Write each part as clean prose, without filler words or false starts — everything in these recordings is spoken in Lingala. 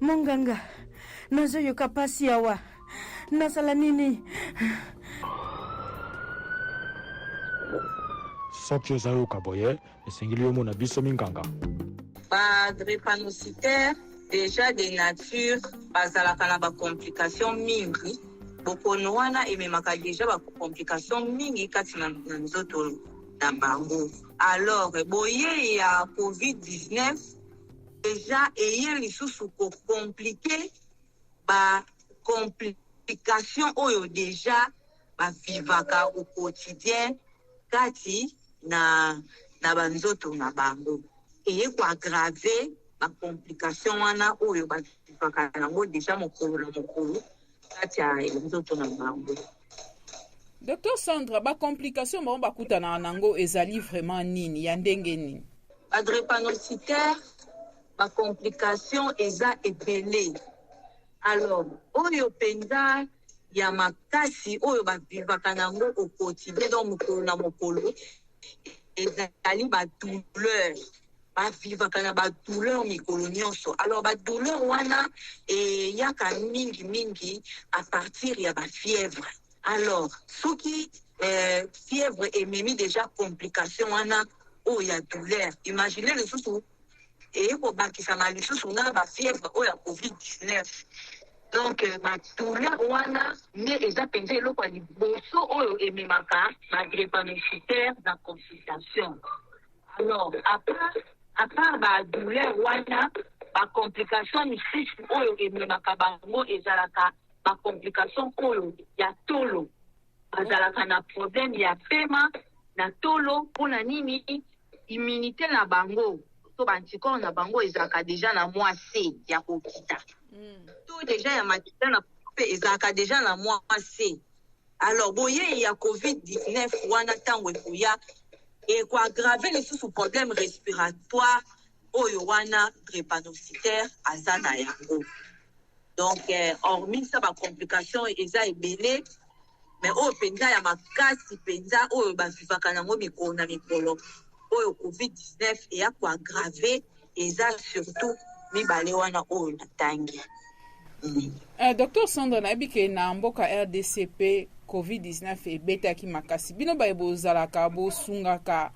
Monganga, nazoyoka pasi awa. Nasala nini? Soki ozayoka boye, esengeli omona biso minganga. Ba drépanocytaire déjà de nature bazalaka na ba complication mingi. Bokono wana ememaka déjà ba complication mingi kati na nzoto na bango. Alors boye ya COVID-19 déjà eye lisusu ko compliqué ba complication oyo déjà ba vivaka au quotidien kati na banzoto na bango. Et kwa aggraver ma complication wana oyo ba vivaka nango déjà mokolo na mokolo kati ya nzoto na bango. Docteur Sandra, ba complication ba bakutana nango ezali vraiment nini ya ndenge nini? Ba drépanocytaire ba complication eza ebele. Alors oyo penza ya makasi oyo ba vivaka nango au quotidien donc mokolo na mokolo ezali ba douleur ba vivaka na ba douleur mikolo nyonso. Alors ba douleur wana yaka mingi à partir ya ba fièvre. Alors soki fièvre ememi déjà complication wana o ya douleur, imaginez le sous ko bakisa mali sous na ba fièvre o ya COVID-19. Donc ma douleur wana mais eza penza eloko ya liboso oyo ememaka ba drépanocytaire na consultation. Alors à part ba douleur wana ba complication misusu oyo ememaka bango ezalaka ba complication oyo ya tolo. Bazalaka na problème ya pema na tolo pona nini immunité na bango to bantikon na bango ezalaka déjà na mois C ya kokita. Tout déjà ya matita na ezalaka déjà na mois C. Alors boye ya COVID-19 wana tango ekoya et quoi aggraver les sous problèmes respiratoires oyo wana drépanocytaire azana yango. Donc hormis ça ba complication eza ebele mais oyo penza ya makasi penza oyo ba vivaka nango mikolo na mikolo oyo COVID-19 et ya quoi aggraver eza surtout mibale wana oyo natangi. Docteur Sandra nabike na mboka RDCP COVID-19 ebetaki makasi bino ba bozalaka bosungaka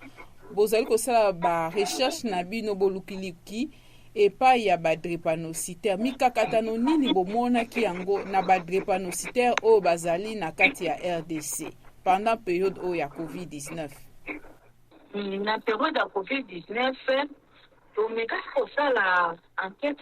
bozali kosala ba recherche na bino bolukiliki epai ya ba drépanocytaire mikakatano nini bomonaki yango na ba drépanocytaire oyo bazali na kati ya RDC pendant période oyo ya COVID-19? Na période ya COVID-19 tomeka kosala enquête